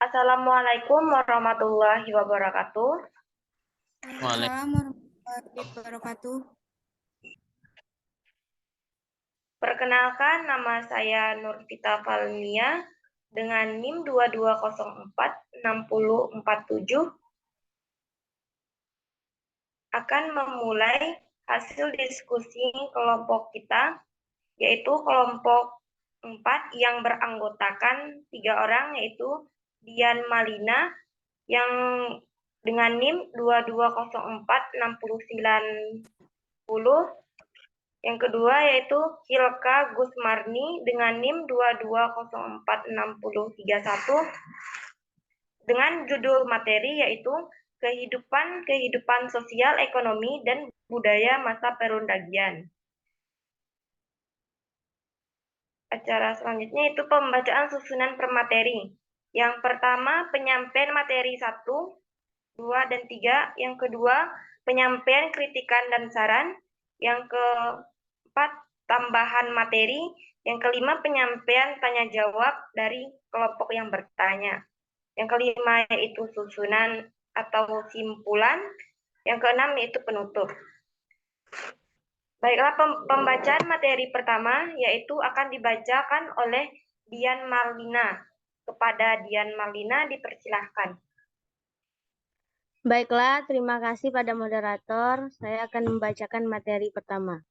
Assalamualaikum warahmatullahi wabarakatuh. Waalaikumsalam warahmatullahi wabarakatuh. Perkenalkan, nama saya Nurfita Valnia dengan NIM 22046047 akan memulai hasil diskusi kelompok kita, yaitu kelompok 4 yang beranggotakan 3 orang, yaitu Dian Malina yang dengan NIM 22046090. Yang kedua yaitu Hilka Gusmarni dengan NIM 22046031 dengan judul materi yaitu kehidupan sosial, ekonomi, dan budaya masa perundagian. Acara selanjutnya itu pembacaan susunan permateri. Yang pertama penyampaian materi 1, 2, dan 3. Yang kedua penyampaian kritikan dan saran. Yang keempat tambahan materi. Yang kelima penyampaian tanya jawab dari kelompok yang bertanya. Yang kelima yaitu susunan atau simpulan. Yang keenam yaitu penutup. Baiklah, pembacaan materi pertama yaitu akan dibacakan oleh Dian Marlina. Kepada Dian Marlina dipersilahkan. Baiklah, terima kasih pada moderator. Saya akan membacakan materi pertama.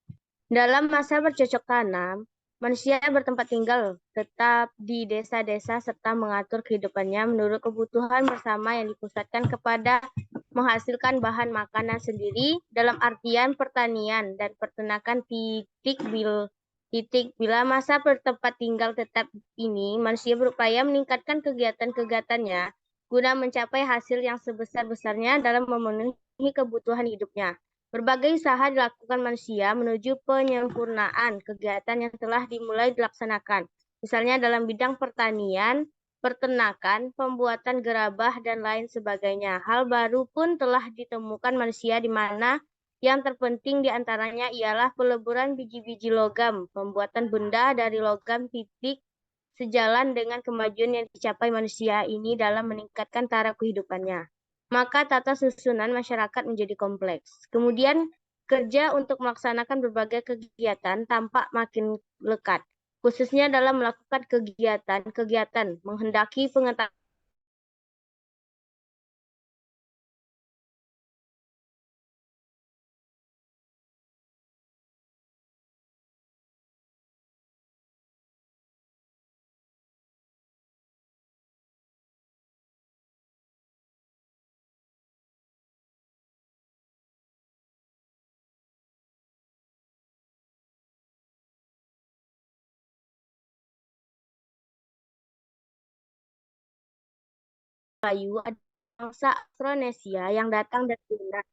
Dalam masa bercocok tanam, manusia bertempat tinggal tetap di desa-desa serta mengatur kehidupannya menurut kebutuhan bersama yang dipusatkan kepada menghasilkan bahan makanan sendiri dalam artian pertanian dan peternakan bila masa bertempat tinggal tetap ini, manusia berupaya meningkatkan kegiatan-kegiatannya guna mencapai hasil yang sebesar-besarnya dalam memenuhi kebutuhan hidupnya. Berbagai usaha dilakukan manusia menuju penyempurnaan kegiatan yang telah dimulai dilaksanakan, misalnya dalam bidang pertanian, peternakan, pembuatan gerabah, dan lain sebagainya. Hal baru pun telah ditemukan manusia di mana yang terpenting diantaranya ialah peleburan biji-biji logam, pembuatan benda dari logam titik, sejalan dengan kemajuan yang dicapai manusia ini dalam meningkatkan taraf kehidupannya. Maka tata susunan masyarakat menjadi kompleks. Kemudian kerja untuk melaksanakan berbagai kegiatan tampak makin lekat, khususnya dalam melakukan kegiatan menghendaki pengetahuan Melayu adalah bangsa Austronesia yang datang dari Yunan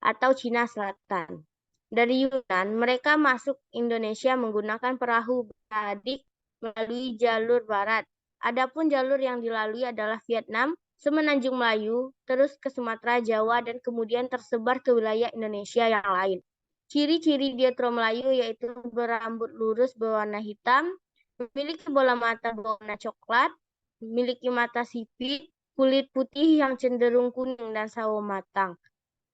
atau Cina Selatan. Dari Yunan, mereka masuk Indonesia menggunakan perahu beradik melalui jalur barat. Adapun jalur yang dilalui adalah Vietnam, Semenanjung Melayu, terus ke Sumatera, Jawa, dan kemudian tersebar ke wilayah Indonesia yang lain. Ciri-ciri dietro Melayu yaitu berambut lurus berwarna hitam, memiliki bola mata berwarna coklat, memiliki mata sipit, kulit putih yang cenderung kuning dan sawo matang.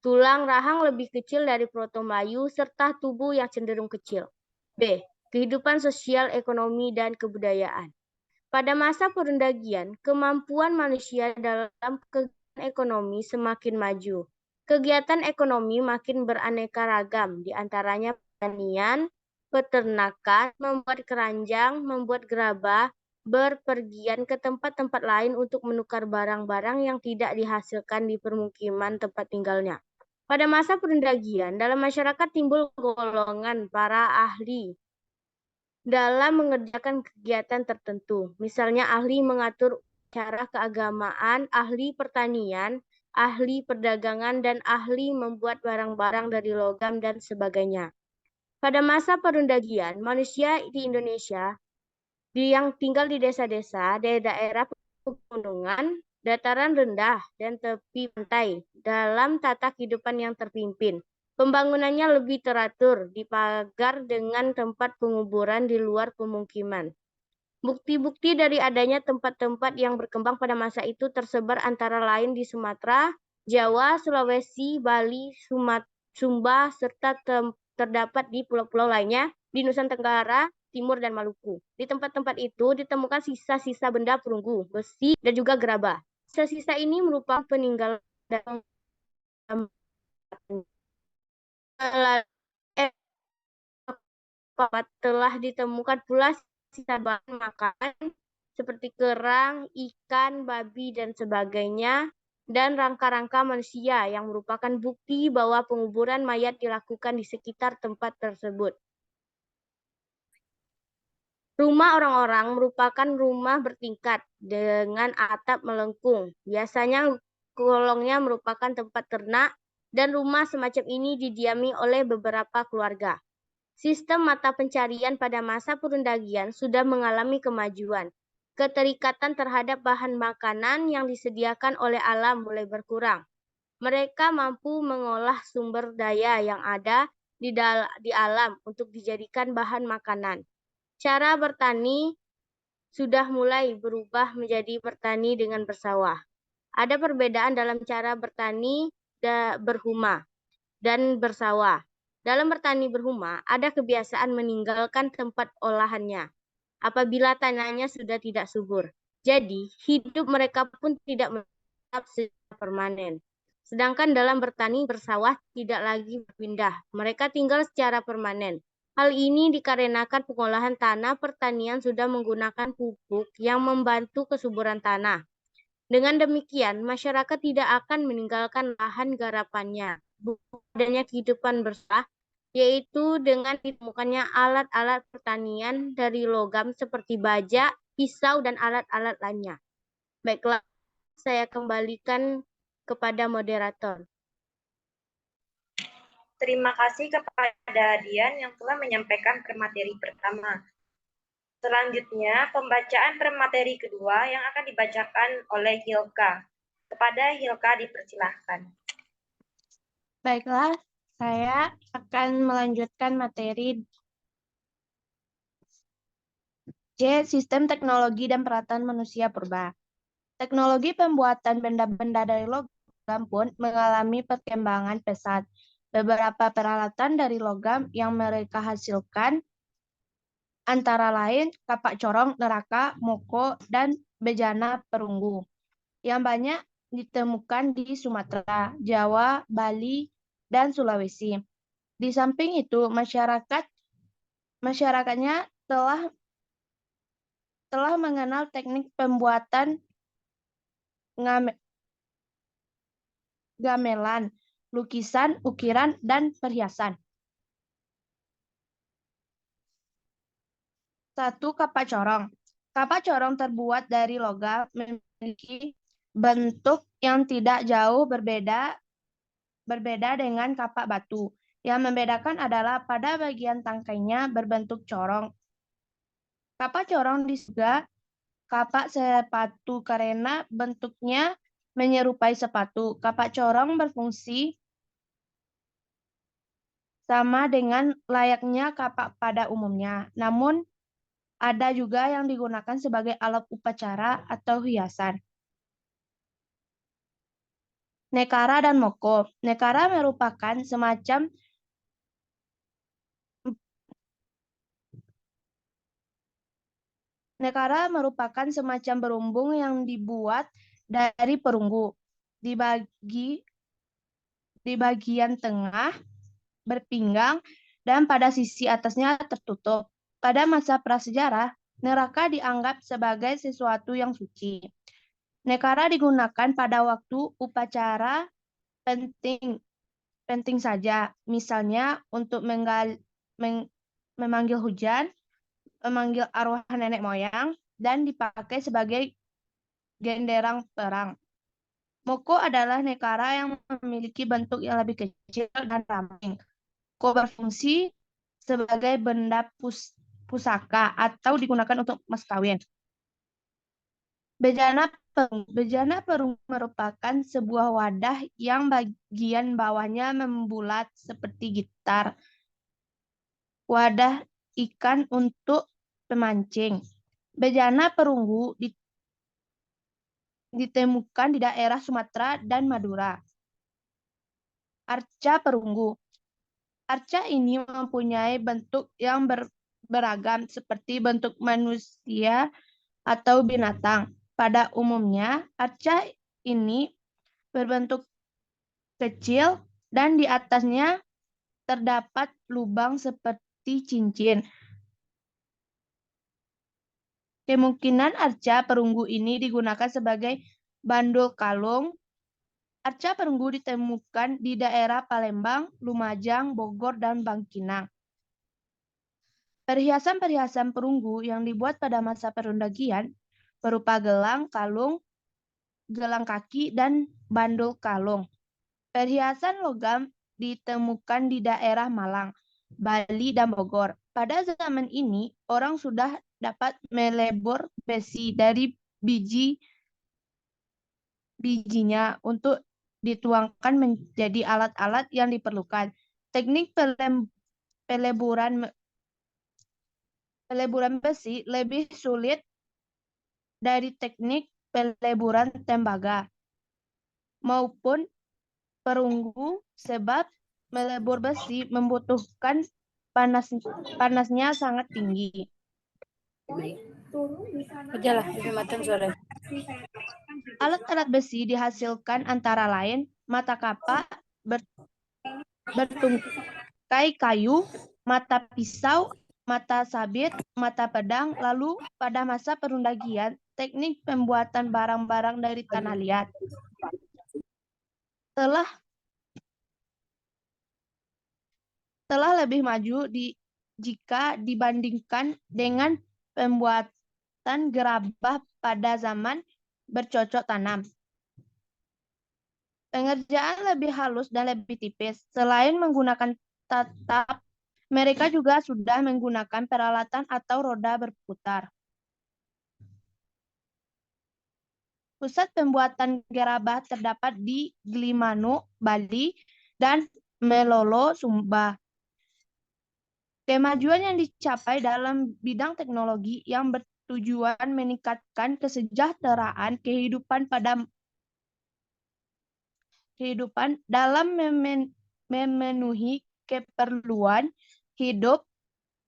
Tulang rahang lebih kecil dari Proto Melayu, serta tubuh yang cenderung kecil. B. Kehidupan sosial, ekonomi, dan kebudayaan. Pada masa perundagian, kemampuan manusia dalam kegiatan ekonomi semakin maju. Kegiatan ekonomi makin beraneka ragam, diantaranya pertanian, peternakan, membuat keranjang, membuat gerabah, berpergian ke tempat-tempat lain untuk menukar barang-barang yang tidak dihasilkan di permukiman tempat tinggalnya. Pada masa perundagian, dalam masyarakat timbul golongan para ahli dalam mengerjakan kegiatan tertentu. Misalnya ahli mengatur cara keagamaan, ahli pertanian, ahli perdagangan, dan ahli membuat barang-barang dari logam dan sebagainya. Pada masa perundagian, manusia di Indonesia yang tinggal di desa-desa, daerah pegunungan, dataran rendah, dan tepi pantai dalam tata kehidupan yang terpimpin. Pembangunannya lebih teratur, dipagar dengan tempat penguburan di luar pemukiman. Bukti-bukti dari adanya tempat-tempat yang berkembang pada masa itu tersebar antara lain di Sumatera, Jawa, Sulawesi, Bali, Sumba, serta terdapat di pulau-pulau lainnya di Nusantara Tenggara, Timur, dan Maluku. Di tempat-tempat itu ditemukan sisa-sisa benda perunggu, besi, dan juga gerabah. Sisa-sisa ini merupakan peninggalan telah ditemukan pula sisa bahan makanan seperti kerang, ikan, babi, dan sebagainya, dan rangka-rangka manusia yang merupakan bukti bahwa penguburan mayat dilakukan di sekitar tempat tersebut. Rumah orang-orang merupakan rumah bertingkat dengan atap melengkung. Biasanya kolongnya merupakan tempat ternak, dan rumah semacam ini didiami oleh beberapa keluarga. Sistem mata pencarian pada masa perundagian sudah mengalami kemajuan. Keterikatan terhadap bahan makanan yang disediakan oleh alam mulai berkurang. Mereka mampu mengolah sumber daya yang ada di alam untuk dijadikan bahan makanan. Cara bertani sudah mulai berubah menjadi bertani dengan bersawah. Ada perbedaan dalam cara bertani berhuma dan bersawah. Dalam bertani berhuma, ada kebiasaan meninggalkan tempat olahannya apabila tanahnya sudah tidak subur. Jadi, hidup mereka pun tidak tetap secara permanen. Sedangkan dalam bertani bersawah tidak lagi berpindah. Mereka tinggal secara permanen. Hal ini dikarenakan pengolahan tanah pertanian sudah menggunakan pupuk yang membantu kesuburan tanah. Dengan demikian, masyarakat tidak akan meninggalkan lahan garapannya. Adanya kehidupan bersama, yaitu dengan ditemukannya alat-alat pertanian dari logam seperti baja, pisau, dan alat-alat lainnya. Baiklah, saya kembalikan kepada moderator. Terima kasih kepada Dian yang telah menyampaikan premateri pertama. Selanjutnya, pembacaan premateri kedua yang akan dibacakan oleh Hilka. Kepada Hilka dipersilahkan. Baiklah, saya akan melanjutkan materi C. Sistem teknologi dan peralatan manusia purba. Teknologi pembuatan benda-benda dari logam pun mengalami perkembangan pesat. Beberapa peralatan dari logam yang mereka hasilkan antara lain kapak corong, neraka, moko, dan bejana perunggu yang banyak ditemukan di Sumatera, Jawa, Bali, dan Sulawesi. Di samping itu, masyarakatnya telah mengenal teknik pembuatan gamelan, lukisan, ukiran, dan perhiasan. 1. Kapak corong. Kapak corong terbuat dari logam memiliki bentuk yang tidak jauh berbeda dengan kapak batu. Yang membedakan adalah pada bagian tangkainya berbentuk corong. Kapak corong juga kapak sepatu karena bentuknya menyerupai sepatu. Kapak corong berfungsi sama dengan layaknya kapak pada umumnya, namun ada juga yang digunakan sebagai alat upacara atau hiasan. Nekara dan moko. Nekara merupakan semacam berumbung yang dibuat dari perunggu. Di bagian tengah berpinggang dan pada sisi atasnya tertutup. Pada masa prasejarah, neraka dianggap sebagai sesuatu yang suci. Nekara digunakan pada waktu upacara penting saja, misalnya untuk memanggil hujan, memanggil arwah nenek moyang, dan dipakai sebagai genderang perang. Moko adalah nekara yang memiliki bentuk yang lebih kecil dan ramping. Moko berfungsi sebagai benda pusaka atau digunakan untuk mas kawin. Bejana perunggu merupakan sebuah wadah yang bagian bawahnya membulat seperti gitar. Wadah ikan untuk pemancing. Bejana perunggu ditemukan di daerah Sumatera dan Madura. Arca perunggu. Arca ini mempunyai bentuk yang beragam seperti bentuk manusia atau binatang. Pada umumnya, arca ini berbentuk kecil dan di atasnya terdapat lubang seperti cincin. Kemungkinan arca perunggu ini digunakan sebagai bandul kalung. Arca perunggu ditemukan di daerah Palembang, Lumajang, Bogor, dan Bangkinang. Perhiasan-perhiasan perunggu yang dibuat pada masa perundagian berupa gelang, kalung, gelang kaki, dan bandul kalung. Perhiasan logam ditemukan di daerah Malang, Bali, dan Bogor. Pada zaman ini, orang sudah dapat melebur besi dari bijinya untuk dituangkan menjadi alat-alat yang diperlukan. Teknik peleburan besi lebih sulit dari teknik peleburan tembaga maupun perunggu sebab melebur besi membutuhkan panasnya sangat tinggi. Alat-alat besi dihasilkan antara lain mata kapak bertungkai kayu, mata pisau, mata sabit, mata pedang, lalu pada masa perundagian, teknik pembuatan barang-barang dari tanah liat. Telah lebih maju jika dibandingkan dengan pembuatan gerabah pada zaman bercocok tanam. Pengerjaan lebih halus dan lebih tipis. Selain menggunakan tatap, mereka juga sudah menggunakan peralatan atau roda berputar. Pusat pembuatan gerabah terdapat di Gilimanuk, Bali, dan Melolo, Sumba. Kemajuan yang dicapai dalam bidang teknologi yang bertujuan meningkatkan kesejahteraan kehidupan dalam memenuhi keperluan hidup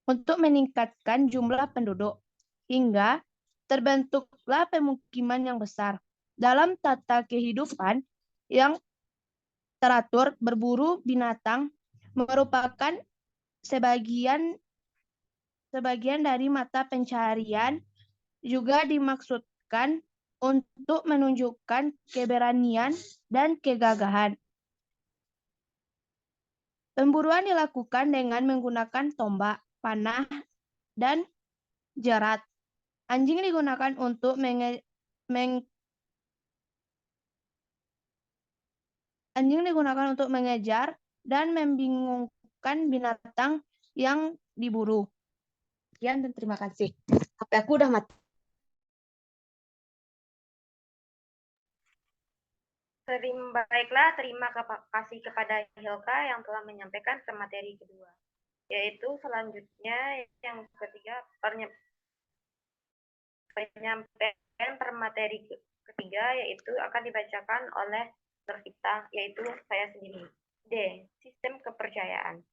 untuk meningkatkan jumlah penduduk, hingga terbentuklah pemukiman yang besar. Dalam tata kehidupan yang teratur, berburu binatang merupakan sebagian dari mata pencaharian, juga dimaksudkan untuk menunjukkan keberanian dan kegagahan. Pemburuan dilakukan dengan menggunakan tombak, panah, dan jerat. Anjing digunakan untuk mengejar dan membingungkan binatang yang diburu. Sekian dan terima kasih. HP aku udah mati. Baiklah, terima kasih kepada Hilka yang telah menyampaikan materi kedua. Yaitu selanjutnya yang ketiga, penyampaian materi ketiga, yaitu akan dibacakan oleh kita, yaitu saya sendiri. D. Sistem kepercayaan.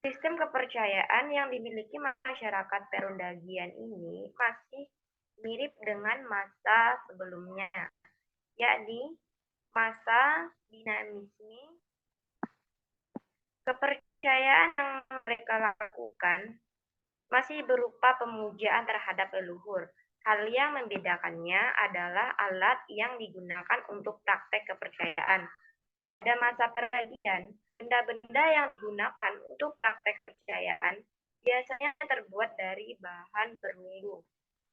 Sistem kepercayaan yang dimiliki masyarakat perundagian ini masih mirip dengan masa sebelumnya, yakni masa dinamisme. Kepercayaan yang mereka lakukan masih berupa pemujaan terhadap leluhur. Hal yang membedakannya adalah alat yang digunakan untuk praktek kepercayaan. Pada masa perundagian, benda-benda yang digunakan untuk praktek kepercayaan biasanya terbuat dari bahan perunggu.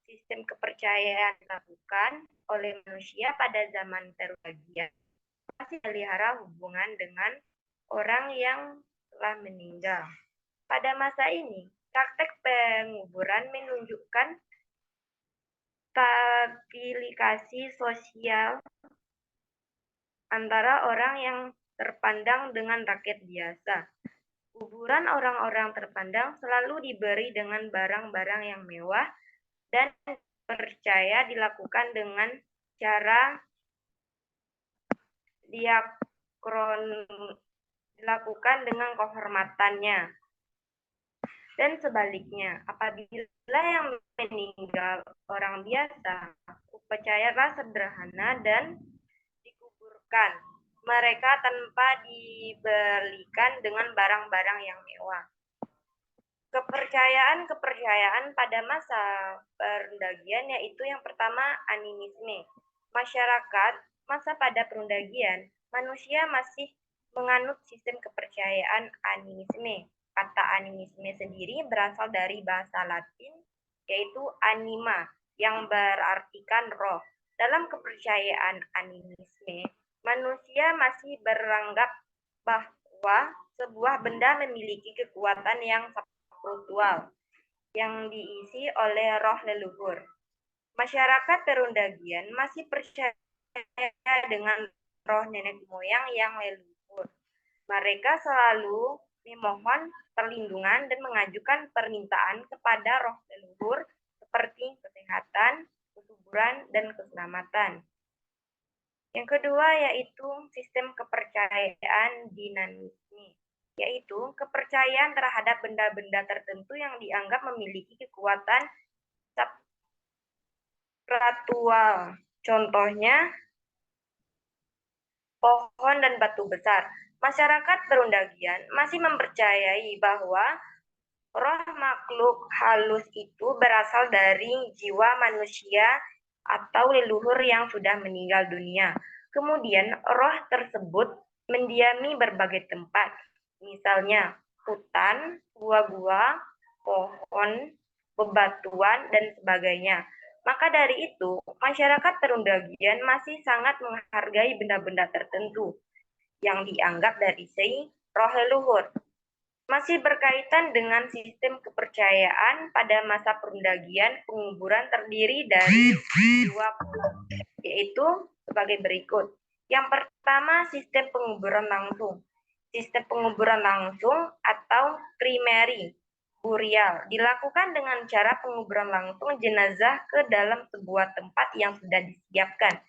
Sistem kepercayaan dilakukan oleh manusia pada zaman perundagian masih melihara hubungan dengan orang yang telah meninggal. Pada masa ini, praktek penguburan menunjukkan stabilisasi sosial antara orang yang terpandang dengan rakyat biasa. Kuburan orang-orang terpandang selalu diberi dengan barang-barang yang mewah dan percaya dilakukan dengan cara dilakukan dengan kehormatannya. Dan sebaliknya, apabila yang meninggal orang biasa, upacara sederhana dan dikuburkan mereka tanpa diberikan dengan barang-barang yang mewah. Kepercayaan pada masa perundagian yaitu yang pertama animisme. Masyarakat masa pada perundagian, manusia masih menganut sistem kepercayaan animisme. Kata animisme sendiri berasal dari bahasa Latin, yaitu anima, yang berartikan roh. Dalam kepercayaan animisme, manusia masih beranggap bahwa sebuah benda memiliki kekuatan yang spiritual yang diisi oleh roh leluhur. Masyarakat perundagian masih percaya dengan roh nenek moyang yang leluhur. Mereka selalu memohon perlindungan dan mengajukan permintaan kepada roh leluhur seperti kesehatan, kesuburan, dan keselamatan. Yang kedua yaitu sistem kepercayaan dinamisme, yaitu kepercayaan terhadap benda-benda tertentu yang dianggap memiliki kekuatan spiritual. Contohnya, pohon dan batu besar. Masyarakat perundagian masih mempercayai bahwa roh makhluk halus itu berasal dari jiwa manusia atau leluhur yang sudah meninggal dunia. Kemudian roh tersebut mendiami berbagai tempat, misalnya hutan, gua-gua, pohon, bebatuan, dan sebagainya. Maka dari itu, masyarakat perundagian masih sangat menghargai benda-benda tertentu yang dianggap dari segi roh leluhur. Masih berkaitan dengan sistem kepercayaan pada masa perundagian, penguburan terdiri dari dua pola, yaitu sebagai berikut. Yang pertama, sistem penguburan langsung. Sistem penguburan langsung atau primary burial dilakukan dengan cara penguburan langsung jenazah ke dalam sebuah tempat yang sudah disiapkan.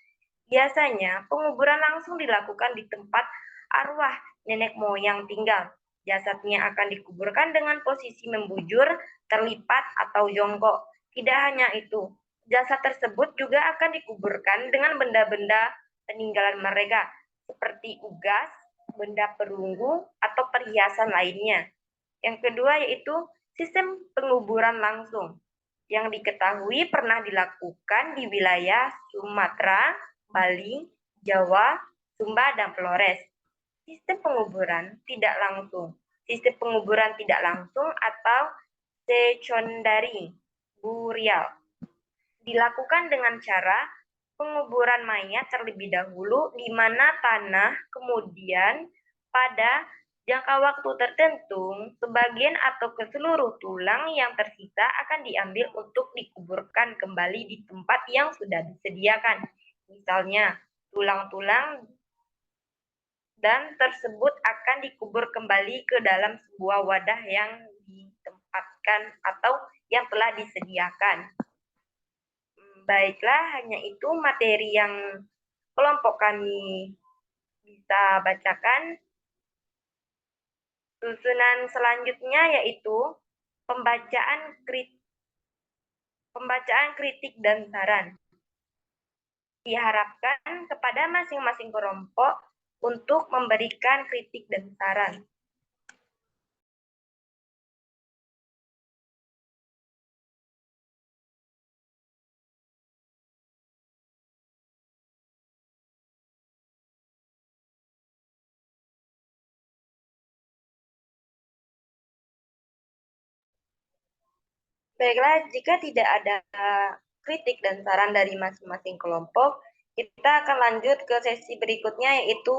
Biasanya, penguburan langsung dilakukan di tempat arwah nenek moyang tinggal. Jasadnya akan dikuburkan dengan posisi membujur, terlipat, atau jongkok. Tidak hanya itu, jasad tersebut juga akan dikuburkan dengan benda-benda peninggalan mereka, seperti ugas, benda perunggu, atau perhiasan lainnya. Yang kedua yaitu sistem penguburan langsung, yang diketahui pernah dilakukan di wilayah Sumatera, Bali, Jawa, Sumba, dan Flores. Sistem penguburan tidak langsung. Sistem penguburan tidak langsung atau secondary burial dilakukan dengan cara penguburan mayat terlebih dahulu di mana tanah kemudian pada jangka waktu tertentu sebagian atau keseluruh tulang yang tersisa akan diambil untuk dikuburkan kembali di tempat yang sudah disediakan. Misalnya, tulang-tulang dan tersebut akan dikubur kembali ke dalam sebuah wadah yang ditempatkan atau yang telah disediakan. Baiklah, hanya itu materi yang kelompok kami bisa bacakan. Susunan selanjutnya yaitu pembacaan kritik dan saran. Diharapkan kepada masing-masing kelompok untuk memberikan kritik dan saran. Baiklah, jika tidak ada kritik dan saran dari masing-masing kelompok, kita akan lanjut ke sesi berikutnya, yaitu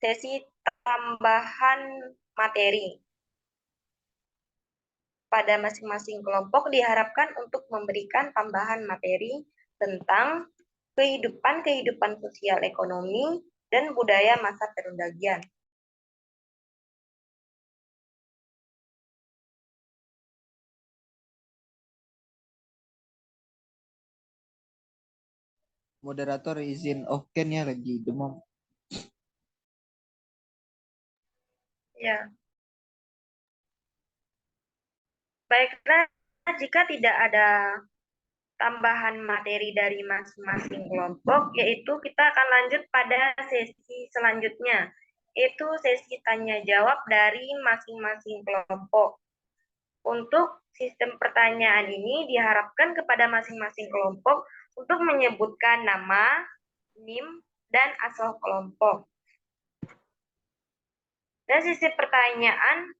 sesi tambahan materi. Pada masing-masing kelompok diharapkan untuk memberikan tambahan materi tentang kehidupan sosial ekonomi dan budaya masa perundagian. Moderator izin off cam ya, lagi demam. Ya. Baiklah, jika tidak ada tambahan materi dari masing-masing kelompok, yaitu kita akan lanjut pada sesi selanjutnya, yaitu sesi tanya jawab dari masing-masing kelompok. Untuk sistem pertanyaan ini diharapkan kepada masing-masing kelompok untuk menyebutkan nama, NIM, dan asal kelompok. Dan sisi pertanyaan,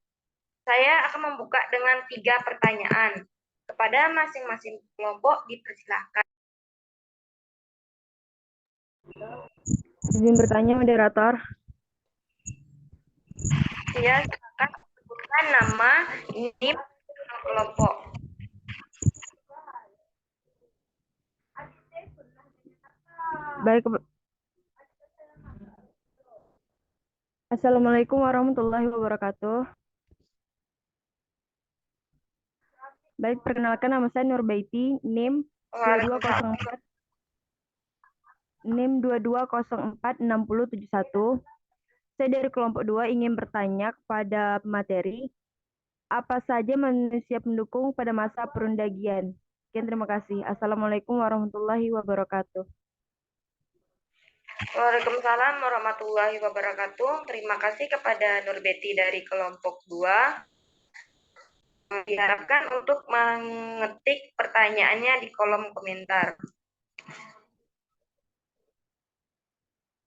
saya akan membuka dengan 3 pertanyaan. Kepada masing-masing kelompok dipersilakan. Izin bertanya, moderator. Ya, silakan sebutkan nama, NIM, dan kelompok. Baik. Assalamualaikum warahmatullahi wabarakatuh. Baik, perkenalkan nama saya Nurbaiti, NIM 2204 NIM 22046071. Saya dari kelompok 2 ingin bertanya kepada pemateri, apa saja manusia pendukung pada masa perundagian? Sekian, terima kasih. Assalamualaikum warahmatullahi wabarakatuh. Waalaikumsalam warahmatullahi wabarakatuh. Terima kasih kepada Nurbeti dari kelompok 2. Diharapkan untuk mengetik pertanyaannya di kolom komentar.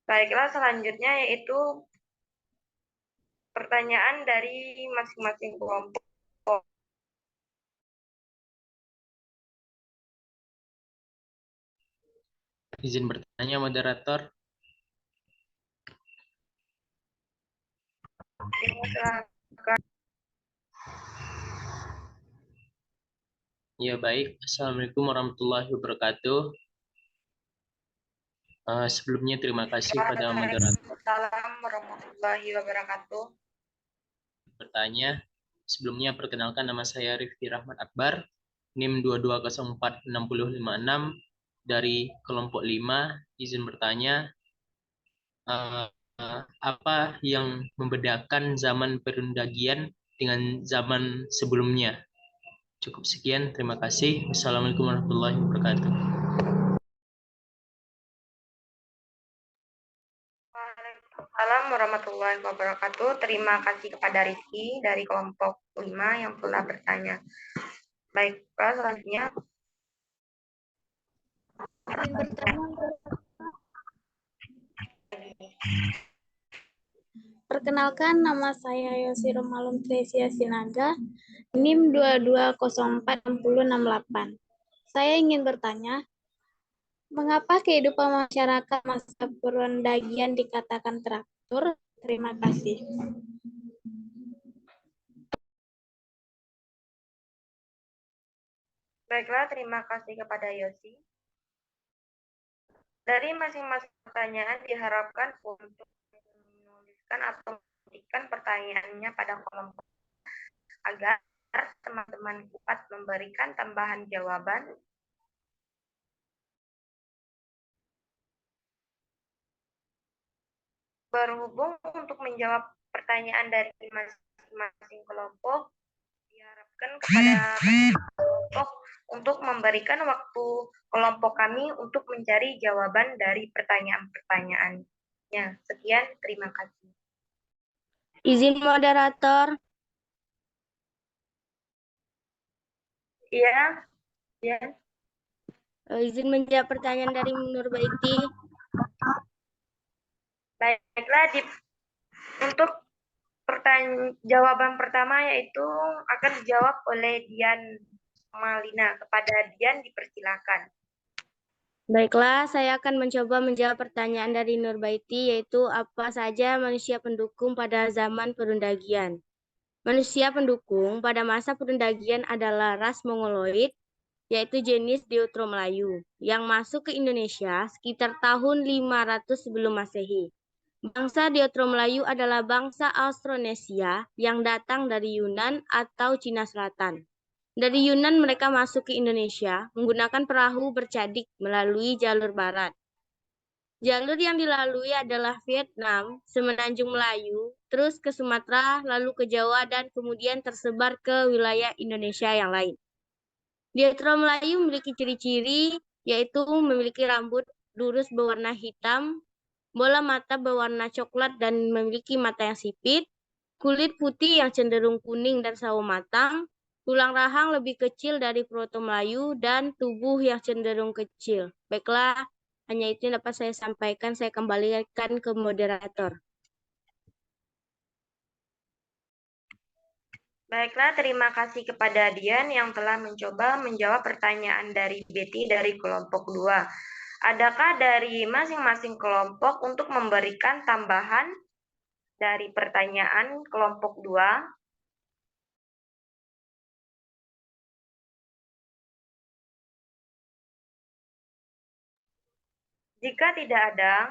Baiklah, selanjutnya yaitu pertanyaan dari masing-masing kelompok. Izin bertanya, moderator. Ya, baik. Assalamualaikum warahmatullahi wabarakatuh. Sebelumnya terima kasih pada moderator. Waalaikumsalam warahmatullahi wabarakatuh. Bertanya. Sebelumnya perkenalkan, nama saya Rifki Rahmat Akbar, NIM 22046056 dari kelompok 5. Izin bertanya, apa yang membedakan zaman perundagian dengan zaman sebelumnya? Cukup sekian, terima kasih. Wassalamualaikum warahmatullahi wabarakatuh. Waalaikumsalam warahmatullahi wabarakatuh. Terima kasih kepada Rizky dari kelompok 5 yang telah bertanya. Baik, selanjutnya. Perkenalkan, nama saya Yosi Romalum Tresia Sinaga, NIM 22046068. Saya ingin bertanya, mengapa kehidupan masyarakat masa perundagian dikatakan teratur? Terima kasih. Baiklah, terima kasih kepada Yosi. Dari masing-masing pertanyaan diharapkan untuk menuliskan atau mengetikkan pertanyaannya pada kolom agar teman-teman dapat memberikan tambahan jawaban. Berhubung untuk menjawab pertanyaan dari masing-masing kelompok, diharapkan kepada kelompok untuk memberikan waktu kelompok kami untuk mencari jawaban dari pertanyaan-pertanyaannya. Sekian, terima kasih. Izin moderator. Iya. Izin menjawab pertanyaan dari Nurbaiti. Baiklah, untuk jawaban pertama yaitu akan dijawab oleh Dian Malina. Kepada Dian dipersilakan. Baiklah, saya akan mencoba menjawab pertanyaan dari Nurbaiti, yaitu apa saja manusia pendukung pada zaman perundagian. Manusia pendukung pada masa perundagian adalah ras Mongoloid, yaitu jenis Deutero Melayu, yang masuk ke Indonesia sekitar tahun 500 sebelum Masehi. Bangsa Deutero Melayu adalah bangsa Austronesia yang datang dari Yunan atau Cina Selatan. Dari Yunan mereka masuk ke Indonesia menggunakan perahu bercadik melalui jalur barat. Jalur yang dilalui adalah Vietnam, Semenanjung Melayu, terus ke Sumatera, lalu ke Jawa, dan kemudian tersebar ke wilayah Indonesia yang lain. Deutero Melayu memiliki ciri-ciri, yaitu memiliki rambut lurus berwarna hitam, bola mata berwarna coklat dan memiliki mata yang sipit, kulit putih yang cenderung kuning dan sawo matang, tulang rahang lebih kecil dari Proto Melayu, dan tubuh yang cenderung kecil. Baiklah, hanya itu yang dapat saya sampaikan. Saya kembalikan ke moderator. Baiklah, terima kasih kepada Dian yang telah mencoba menjawab pertanyaan dari Betty dari kelompok 2. Adakah dari masing-masing kelompok untuk memberikan tambahan dari pertanyaan kelompok 2? Jika tidak ada,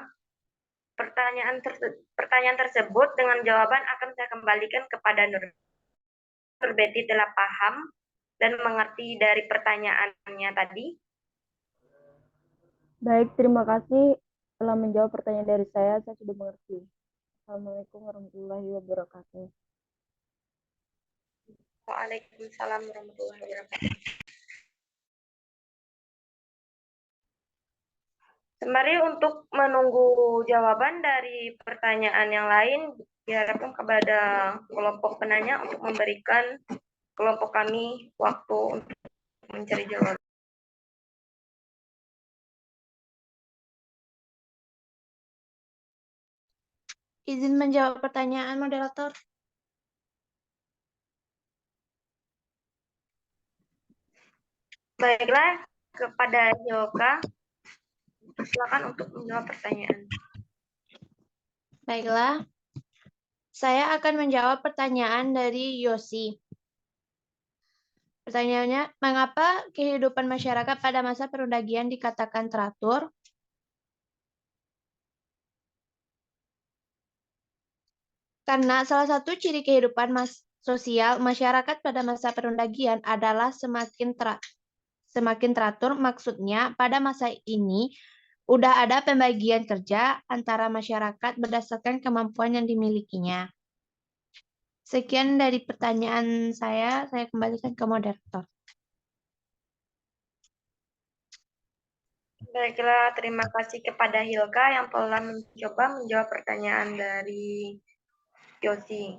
pertanyaan tersebut dengan jawaban akan saya kembalikan kepada Nur. Nur Betty telah paham dan mengerti dari pertanyaannya tadi. Baik, terima kasih telah menjawab pertanyaan dari saya sudah mengerti. Assalamualaikum warahmatullahi wabarakatuh. Waalaikumsalam warahmatullahi wabarakatuh. Sembari untuk menunggu jawaban dari pertanyaan yang lain, diharapkan kepada kelompok penanya untuk memberikan kelompok kami waktu untuk mencari jawaban. Izin menjawab pertanyaan moderator. Baiklah, kepada Yoka, silakan untuk menjawab pertanyaan. Baiklah, saya akan menjawab pertanyaan dari Yosi. Pertanyaannya, mengapa kehidupan masyarakat pada masa perundagian dikatakan teratur? Karena salah satu ciri kehidupan sosial masyarakat pada masa perundagian adalah semakin teratur, maksudnya pada masa ini udah ada pembagian kerja antara masyarakat berdasarkan kemampuan yang dimilikinya. Sekian dari pertanyaan saya kembalikan ke moderator. Baiklah, terima kasih kepada Hilka yang telah mencoba menjawab pertanyaan dari Yosi.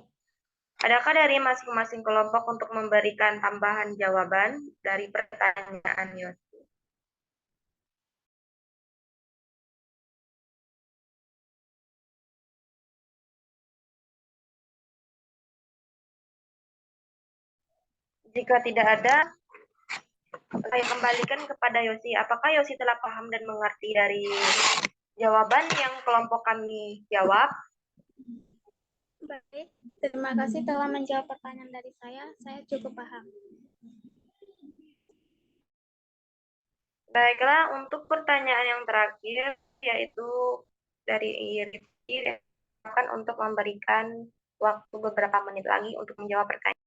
Adakah dari masing-masing kelompok untuk memberikan tambahan jawaban dari pertanyaan Yosi? Jika tidak ada, saya kembalikan kepada Yosi. Apakah Yosi telah paham dan mengerti dari jawaban yang kelompok kami jawab? Baik, terima kasih telah menjawab pertanyaan dari saya. Saya cukup paham. Baiklah, untuk pertanyaan yang terakhir, yaitu dari Rifki, akan untuk memberikan waktu beberapa menit lagi untuk menjawab pertanyaan.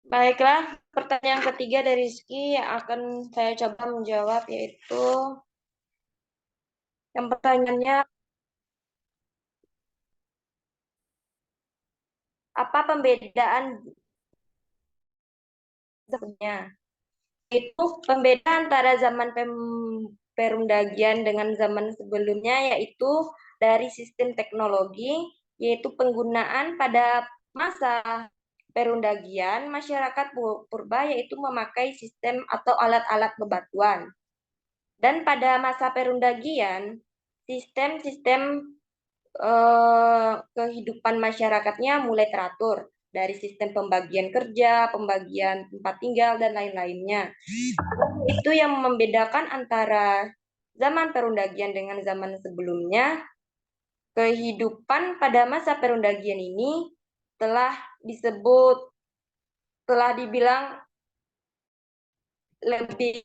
Baiklah, pertanyaan ketiga dari Rizky yang akan saya coba menjawab, yaitu yang pertanyaannya, apa pembedaan sebenarnya? Itu pembedaan antara zaman perundagian dengan zaman sebelumnya, yaitu dari sistem teknologi, yaitu penggunaan pada masa perundagian, masyarakat purba yaitu memakai sistem atau alat-alat bebatuan. Dan pada masa perundagian, sistem-sistem kehidupan masyarakatnya mulai teratur dari sistem pembagian kerja, pembagian tempat tinggal, dan lain-lainnya. Itu yang membedakan antara zaman perundagian dengan zaman sebelumnya. Kehidupan pada masa perundagian ini telah dibilang lebih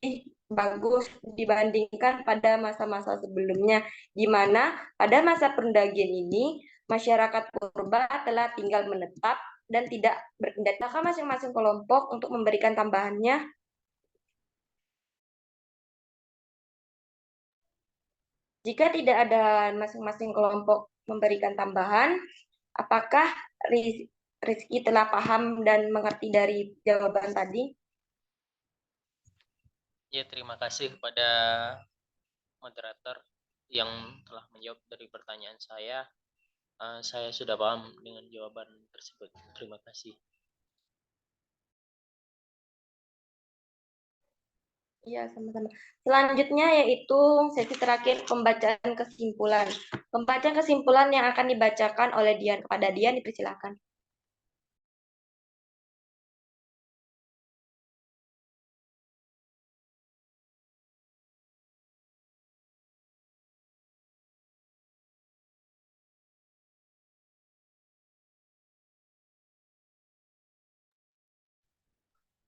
bagus dibandingkan pada masa-masa sebelumnya, di mana pada masa perundagian ini masyarakat purba telah tinggal menetap dan tidak berpindah. Maka masing-masing kelompok untuk memberikan tambahannya. Jika tidak ada masing-masing kelompok memberikan tambahan, apakah Rizky telah paham dan mengerti dari jawaban tadi? Ya, terima kasih kepada moderator yang telah menjawab dari pertanyaan saya. Saya sudah paham dengan jawaban tersebut. Terima kasih. Iya, sama-sama. Selanjutnya yaitu sesi terakhir pembacaan kesimpulan. Pembacaan kesimpulan yang akan dibacakan oleh Dian. Kepada Dian dipersilakan.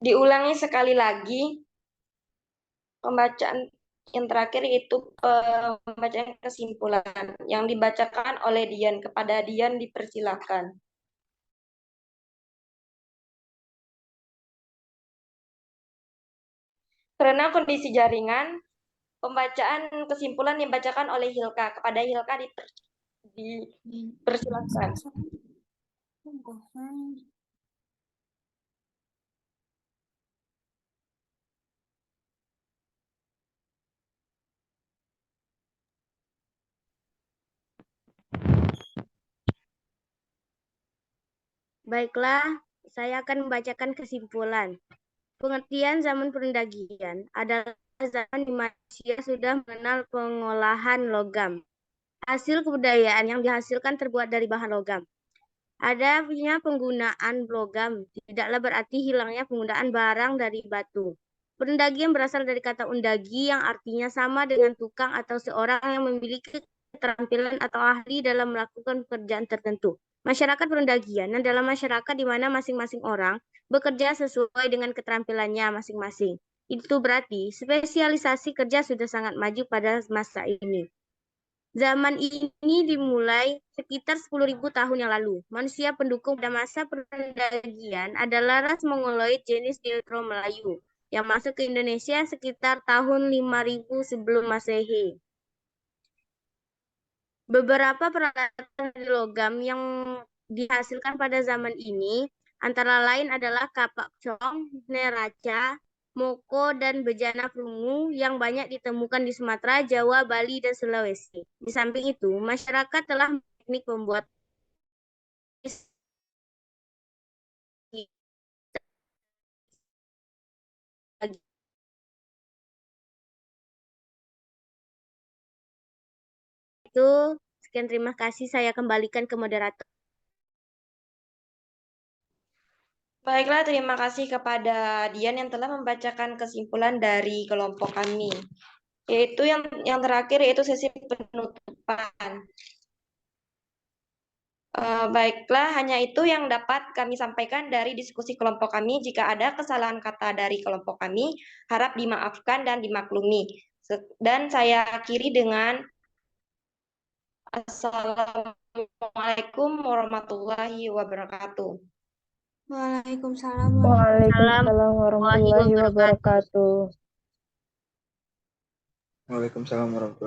Diulangi sekali lagi pembacaan yang terakhir itu pembacaan kesimpulan yang dibacakan oleh Dian. Kepada Dian dipersilakan. Karena kondisi jaringan, pembacaan kesimpulan dibacakan oleh Hilka. Kepada Hilka dipersilakan. Baiklah, saya akan membacakan kesimpulan. Pengertian zaman perundagian adalah zaman di mana manusia sudah mengenal pengolahan logam. Hasil kebudayaan yang dihasilkan terbuat dari bahan logam. Adanya penggunaan logam tidaklah berarti hilangnya penggunaan barang dari batu. Perundagian berasal dari kata undagi yang artinya sama dengan tukang atau seorang yang memiliki keterampilan atau ahli dalam melakukan pekerjaan tertentu. Masyarakat perundagian adalah masyarakat di mana masing-masing orang bekerja sesuai dengan keterampilannya masing-masing. Itu berarti spesialisasi kerja sudah sangat maju pada masa ini. Zaman ini dimulai sekitar 10.000 tahun yang lalu. Manusia pendukung pada masa perundagian adalah ras Mongoloid jenis Neutro Melayu yang masuk ke Indonesia sekitar tahun 5000 sebelum Masehi. Beberapa peralatan logam yang dihasilkan pada zaman ini antara lain adalah kapak cong, neraca, moko, dan bejana perungu yang banyak ditemukan di Sumatera, Jawa, Bali, dan Sulawesi. Di samping itu, masyarakat telah teknik pembuat itu. Sekian, terima kasih. Saya kembalikan ke moderator. Baiklah, terima kasih kepada Dian yang telah membacakan kesimpulan dari kelompok kami. Yaitu yang terakhir yaitu sesi penutupan. Baiklah, hanya itu yang dapat kami sampaikan dari diskusi kelompok kami. Jika ada kesalahan kata dari kelompok kami, harap dimaafkan dan dimaklumi. Dan saya akhiri dengan Assalamualaikum warahmatullahi wabarakatuh. Waalaikumsalam Waalaikumsalam warahmatullahi wabarakatuh. Waalaikumsalam warahmatullahi